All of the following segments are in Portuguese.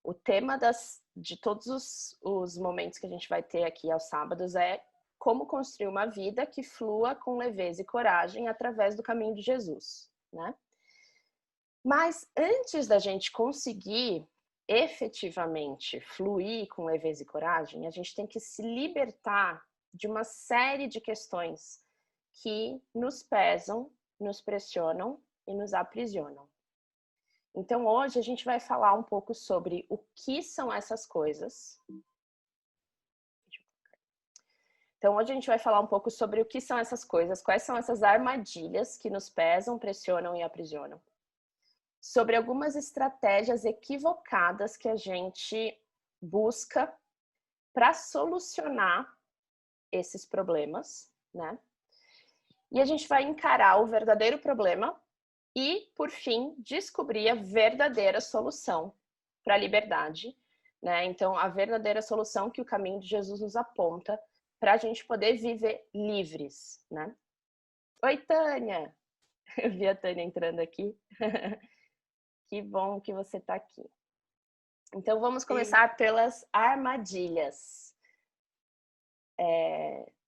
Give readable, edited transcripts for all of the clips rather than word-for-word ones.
O tema de todos os momentos que a gente vai ter aqui aos sábados é como construir uma vida que flua com leveza e coragem através do caminho de Jesus, né? Mas antes da gente conseguir efetivamente fluir com leveza e coragem, a gente tem que se libertar de uma série de questões que nos pesam, nos pressionam e nos aprisionam. Então, hoje a gente vai falar um pouco sobre o que são essas coisas. Então, hoje a gente vai falar um pouco sobre o que são essas coisas, quais são essas armadilhas que nos pesam, pressionam e aprisionam. Sobre algumas estratégias equivocadas que a gente busca para solucionar esses problemas, né? E a gente vai encarar o verdadeiro problema e, por fim, descobrir a verdadeira solução para a liberdade, né? Então, a verdadeira solução que o caminho de Jesus nos aponta para a gente poder viver livres, né? Oi, Tânia! Eu vi a Tânia entrando aqui. Que bom que você está aqui. Então, vamos começar pelas armadilhas.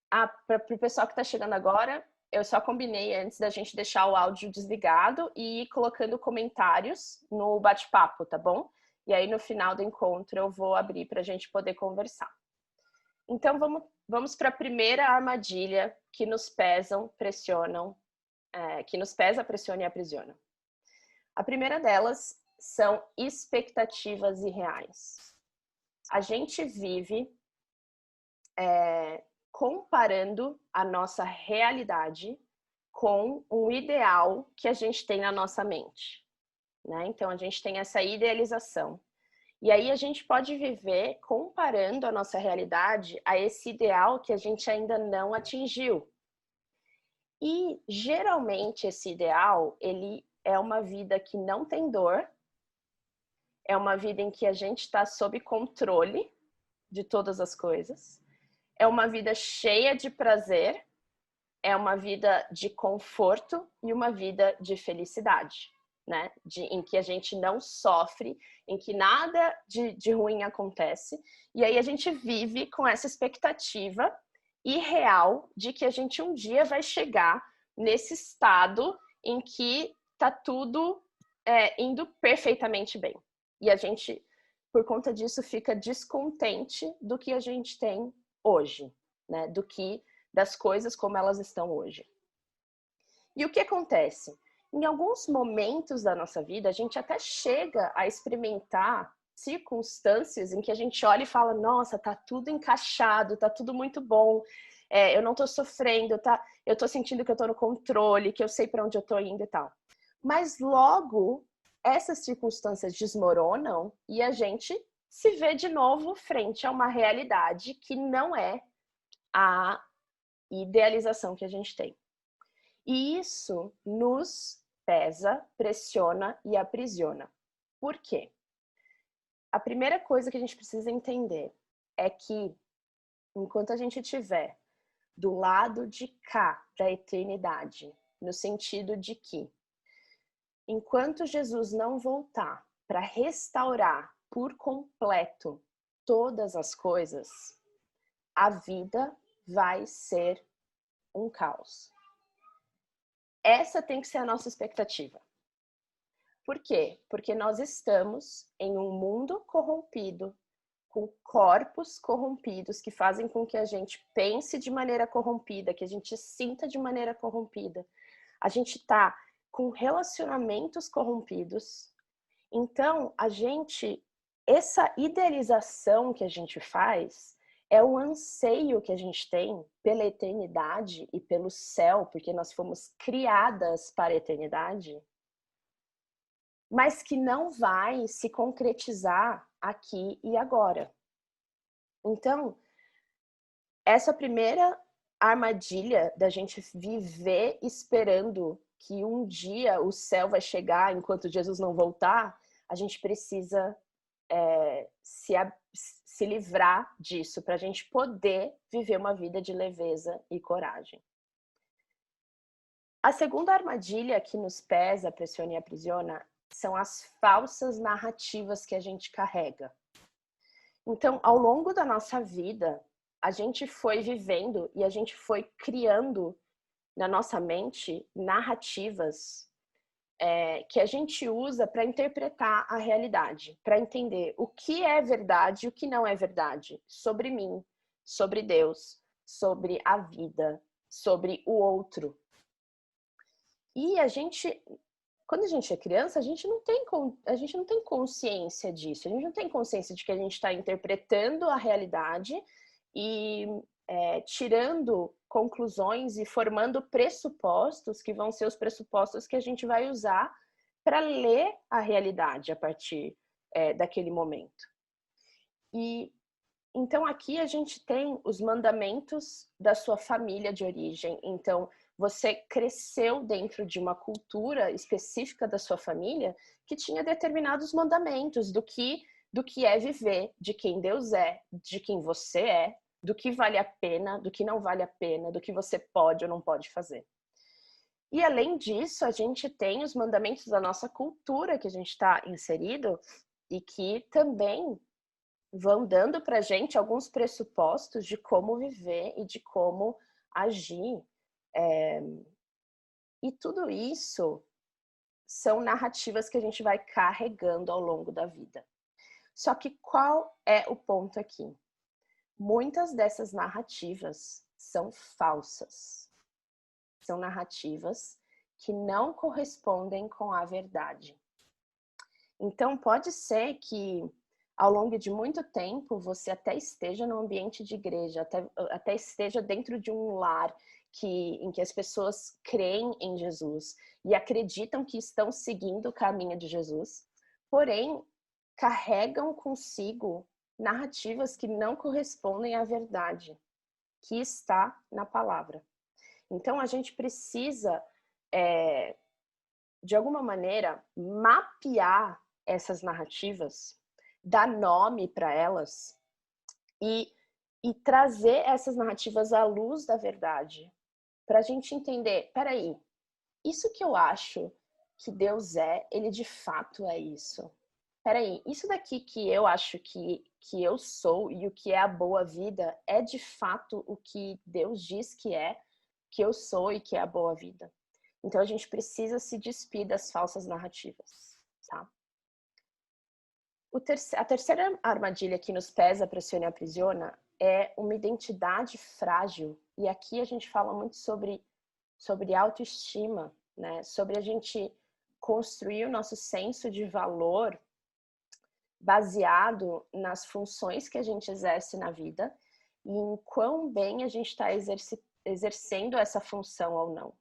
Para o pessoal que está chegando agora, eu só combinei antes da gente deixar o áudio desligado e ir colocando comentários no bate-papo, tá bom? E aí, no final do encontro, eu vou abrir para a gente poder conversar. Então, vamos para a primeira armadilha que nos pesam, pressionam, que nos pesa, pressiona e aprisiona. A primeira delas são expectativas irreais. A gente vive comparando a nossa realidade com um ideal que a gente tem na nossa mente, né? Então, a gente tem essa idealização. E aí a gente pode viver comparando a nossa realidade a esse ideal que a gente ainda não atingiu. E, geralmente, esse ideal, ele é uma vida que não tem dor, é uma vida em que a gente está sob controle de todas as coisas, é uma vida cheia de prazer, é uma vida de conforto e uma vida de felicidade, né? Em que a gente não sofre, em que nada de ruim acontece, e aí a gente vive com essa expectativa irreal de que a gente um dia vai chegar nesse estado em que tá tudo indo perfeitamente bem. E a gente, por conta disso, fica descontente do que a gente tem hoje, né? Das coisas como elas estão hoje. E o que acontece? Em alguns momentos da nossa vida, a gente até chega a experimentar circunstâncias em que a gente olha e fala: nossa, tá tudo encaixado, tá tudo muito bom, eu não tô sofrendo, eu tô sentindo que eu tô no controle, que eu sei para onde eu tô indo e tal. Mas logo essas circunstâncias desmoronam e a gente se vê de novo frente a uma realidade que não é a idealização que a gente tem. E isso nos pesa, pressiona e aprisiona. Por quê? A primeira coisa que a gente precisa entender é que, enquanto a gente estiver do lado de cá da eternidade, no sentido de que, enquanto Jesus não voltar para restaurar por completo todas as coisas, a vida vai ser um caos. Essa tem que ser a nossa expectativa. Por quê? Porque nós estamos em um mundo corrompido, com corpos corrompidos que fazem com que a gente pense de maneira corrompida, que a gente sinta de maneira corrompida. A gente está com relacionamentos corrompidos. Então, essa idealização que a gente faz é o anseio que a gente tem pela eternidade e pelo céu, porque nós fomos criadas para a eternidade, mas que não vai se concretizar aqui e agora. Então, essa primeira armadilha da gente viver esperando que um dia o céu vai chegar enquanto Jesus não voltar, a gente precisa se livrar disso para a gente poder viver uma vida de leveza e coragem. A segunda armadilha que nos pesa, pressiona e aprisiona são as falsas narrativas que a gente carrega. Então, ao longo da nossa vida, a gente foi vivendo e a gente foi criando na nossa mente narrativas que a gente usa para interpretar a realidade, para entender o que é verdade e o que não é verdade sobre mim, sobre Deus, sobre a vida, sobre o outro. E quando a gente é criança, a gente não tem consciência disso, a gente não tem consciência de que a gente está interpretando a realidade e tirando conclusões e formando pressupostos que vão ser os pressupostos que a gente vai usar para ler a realidade a partir daquele momento. E então aqui a gente tem os mandamentos da sua família de origem. Então você cresceu dentro de uma cultura específica da sua família que tinha determinados mandamentos do que é viver, de quem Deus é, de quem você é, do que vale a pena, do que não vale a pena, do que você pode ou não pode fazer. E além disso, a gente tem os mandamentos da nossa cultura que a gente está inserido e que também vão dando para a gente alguns pressupostos de como viver e de como agir. E tudo isso são narrativas que a gente vai carregando ao longo da vida. Só que qual é o ponto aqui? Muitas dessas narrativas são falsas. São narrativas que não correspondem com a verdade. Então, pode ser que ao longo de muito tempo você até esteja no ambiente de igreja, até esteja dentro de um lar em que as pessoas creem em Jesus e acreditam que estão seguindo o caminho de Jesus, porém carregam consigo narrativas que não correspondem à verdade que está na palavra. Então a gente precisa, de alguma maneira, mapear essas narrativas, dar nome para elas e trazer essas narrativas à luz da verdade, para a gente entender, peraí, isso que eu acho que Deus é, ele de fato é isso. Peraí, isso daqui que eu acho que eu sou e o que é a boa vida é de fato o que Deus diz que eu sou e que é a boa vida. Então a gente precisa se despir das falsas narrativas, tá? A terceira armadilha que nos pesa, pressiona e aprisiona é uma identidade frágil. E aqui a gente fala muito sobre autoestima, né? Sobre a gente construir o nosso senso de valor baseado nas funções que a gente exerce na vida e em quão bem a gente está exercendo essa função ou não,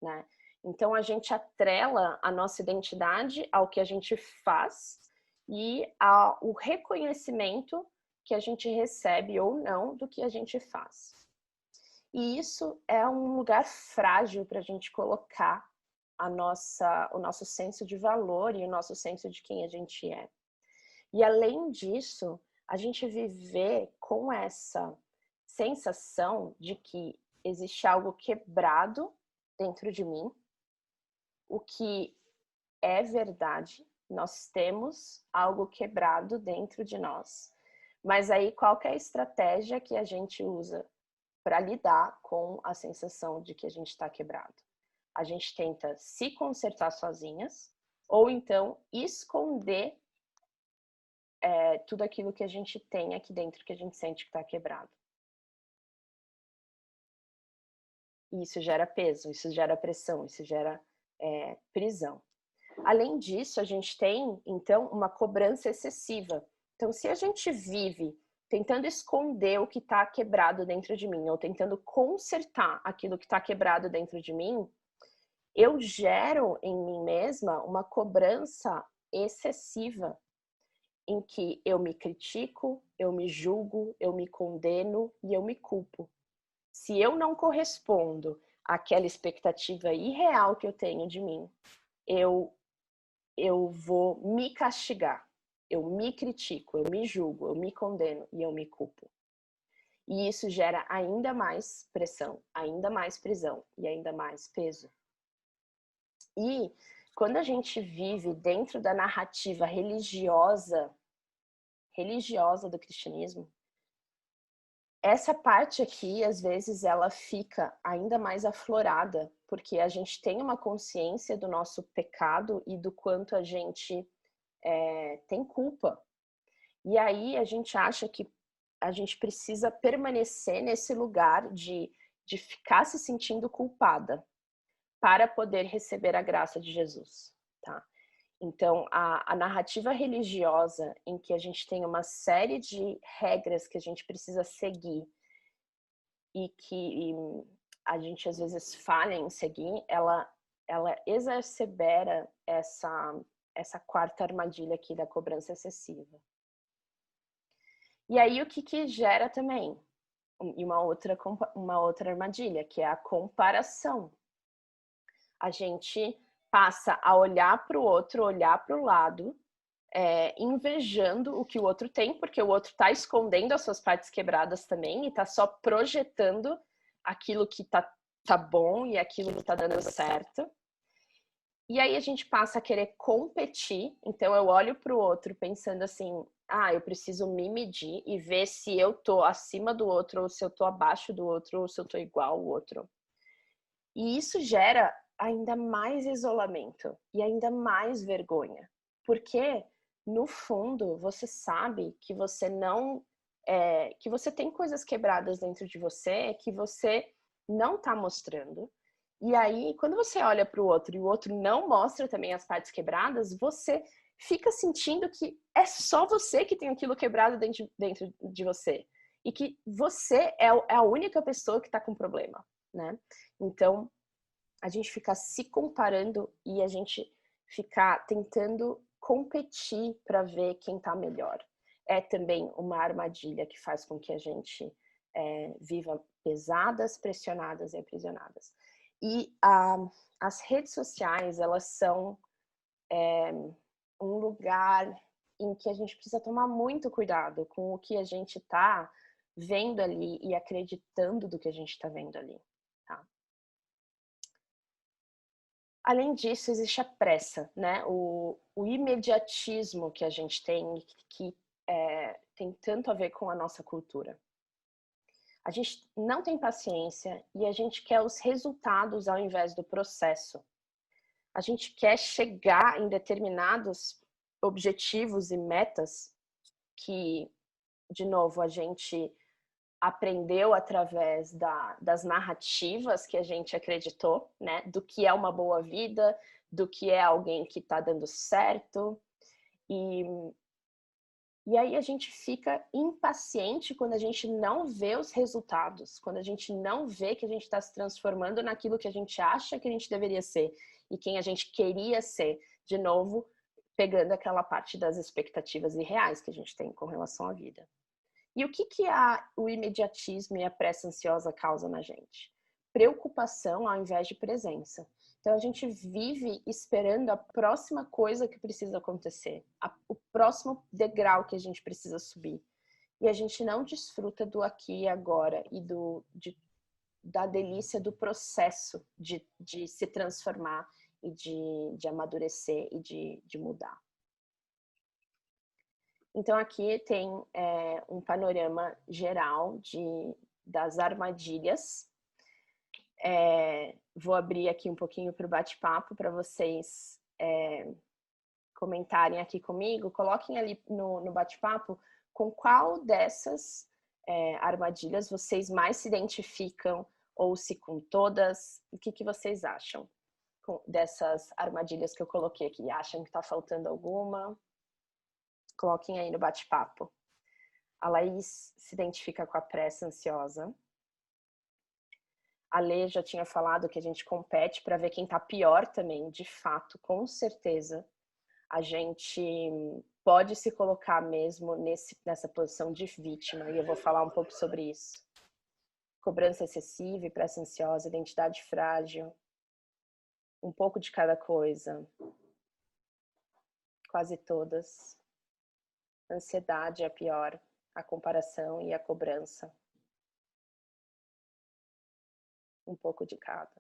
né? Então a gente atrela a nossa identidade ao que a gente faz e ao reconhecimento que a gente recebe ou não do que a gente faz. E isso é um lugar frágil para a gente colocar o nosso senso de valor e o nosso senso de quem a gente é. E além disso, a gente viver com essa sensação de que existe algo quebrado dentro de mim, o que é verdade, nós temos algo quebrado dentro de nós. Mas aí qual que é a estratégia que a gente usa para lidar com a sensação de que a gente está quebrado? A gente tenta se consertar sozinhas ou então esconder tudo aquilo que a gente tem aqui dentro que a gente sente que está quebrado. E isso gera peso, isso gera pressão, isso gera prisão. Além disso, a gente tem, então, uma cobrança excessiva. Então, se a gente vive tentando esconder o que está quebrado dentro de mim, ou tentando consertar aquilo que está quebrado dentro de mim, eu gero em mim mesma uma cobrança excessiva, em que eu me critico, eu me julgo, eu me condeno e eu me culpo. Se eu não correspondo àquela expectativa irreal que eu tenho de mim, eu vou me castigar, eu me critico, eu me julgo, eu me condeno e eu me culpo. E isso gera ainda mais pressão, ainda mais prisão e ainda mais peso. E quando a gente vive dentro da narrativa religiosa do cristianismo, essa parte aqui, às vezes, ela fica ainda mais aflorada, porque a gente tem uma consciência do nosso pecado e do quanto a gente tem culpa. E aí a gente acha que a gente precisa permanecer nesse lugar de ficar se sentindo culpada para poder receber a graça de Jesus, tá? Então, a narrativa religiosa em que a gente tem uma série de regras que a gente precisa seguir e que a gente às vezes falha em seguir, ela exacerbera essa quarta armadilha aqui da cobrança excessiva. E aí o que gera também? Uma outra armadilha, que é a comparação. A gente passa a olhar para o outro, olhar para o lado, invejando o que o outro tem, porque o outro está escondendo as suas partes quebradas também e está só projetando aquilo que tá bom e aquilo que está dando certo. E aí a gente passa a querer competir, então eu olho para o outro pensando assim, eu preciso me medir e ver se eu tô acima do outro, ou se eu tô abaixo do outro, ou se eu tô igual ao outro. E isso gera ainda mais isolamento e ainda mais vergonha, porque no fundo você sabe que você não que você tem coisas quebradas dentro de você que você não tá mostrando. E aí, quando você olha para o outro e o outro não mostra também as partes quebradas, você fica sentindo que é só você que tem aquilo quebrado dentro de você. E que você é a única pessoa que está com problema, né? Então, a gente fica se comparando e a gente ficar tentando competir para ver quem está melhor. É também uma armadilha que faz com que a gente viva pesadas, pressionadas e aprisionadas. E as redes sociais, elas são um lugar em que a gente precisa tomar muito cuidado com o que a gente está vendo ali e acreditando do que a gente está vendo ali, tá? Além disso, existe a pressa, né? O imediatismo que a gente tem, que tem tanto a ver com a nossa cultura. A gente não tem paciência e a gente quer os resultados ao invés do processo. A gente quer chegar em determinados objetivos e metas que, de novo, a gente aprendeu através das narrativas que a gente acreditou, né? Do que é uma boa vida, do que é alguém que está dando certo. E aí a gente fica impaciente quando a gente não vê os resultados, quando a gente não vê que a gente está se transformando naquilo que a gente acha que a gente deveria ser e quem a gente queria ser, de novo, pegando aquela parte das expectativas irreais que a gente tem com relação à vida. E o que o imediatismo e a pressa ansiosa causam na gente? Preocupação ao invés de presença. Então a gente vive esperando a próxima coisa que precisa acontecer, o próximo degrau que a gente precisa subir. E a gente não desfruta do aqui e agora e da delícia do processo de se transformar e de amadurecer e de mudar. Então aqui tem um panorama geral das armadilhas. Vou abrir aqui um pouquinho para o bate-papo para vocês comentarem aqui comigo. Coloquem ali no bate-papo com qual dessas armadilhas vocês mais se identificam ou se com todas. O que vocês acham dessas armadilhas que eu coloquei aqui? Acham que está faltando alguma? Coloquem aí no bate-papo. A Laís se identifica com a pressa ansiosa. A Lê já tinha falado que a gente compete para ver quem está pior também, de fato, com certeza. A gente pode se colocar mesmo nessa posição de vítima, e eu vou falar um pouco sobre isso. Cobrança excessiva e pressa ansiosa, identidade frágil, um pouco de cada coisa, quase todas. Ansiedade é a pior, a comparação e a cobrança. Um pouco de cada.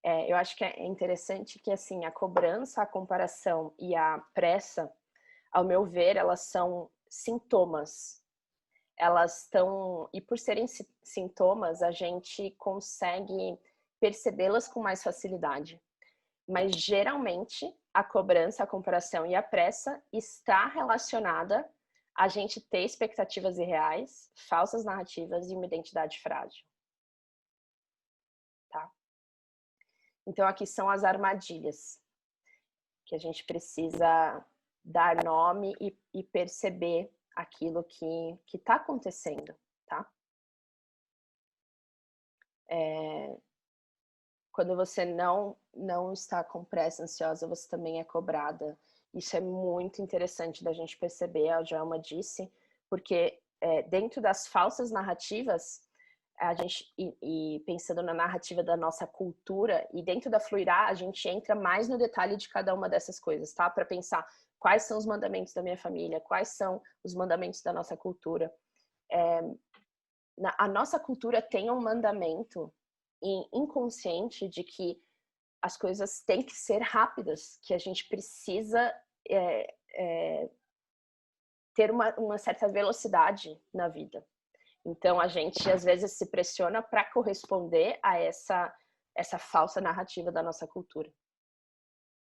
Eu acho que é interessante que, assim, a cobrança, a comparação e a pressa, ao meu ver, elas são sintomas. Elas estão... E por serem sintomas, a gente consegue percebê-las com mais facilidade. Mas, geralmente, a cobrança, a comparação e a pressa está relacionada a gente ter expectativas irreais, falsas narrativas e uma identidade frágil. Tá? Então, aqui são as armadilhas que a gente precisa dar nome e perceber aquilo que está acontecendo, tá? Quando você não está com pressa, ansiosa, você também é cobrada. Isso é muito interessante da gente perceber, a Joelma disse, porque dentro das falsas narrativas, a gente, e pensando na narrativa da nossa cultura, e dentro da Fluirá, a gente entra mais no detalhe de cada uma dessas coisas, tá? Para pensar quais são os mandamentos da minha família, quais são os mandamentos da nossa cultura. A nossa cultura tem um mandamento inconsciente de que as coisas têm que ser rápidas, que a gente precisa ter uma certa velocidade na vida. Então, a gente, às vezes, se pressiona para corresponder a essa falsa narrativa da nossa cultura.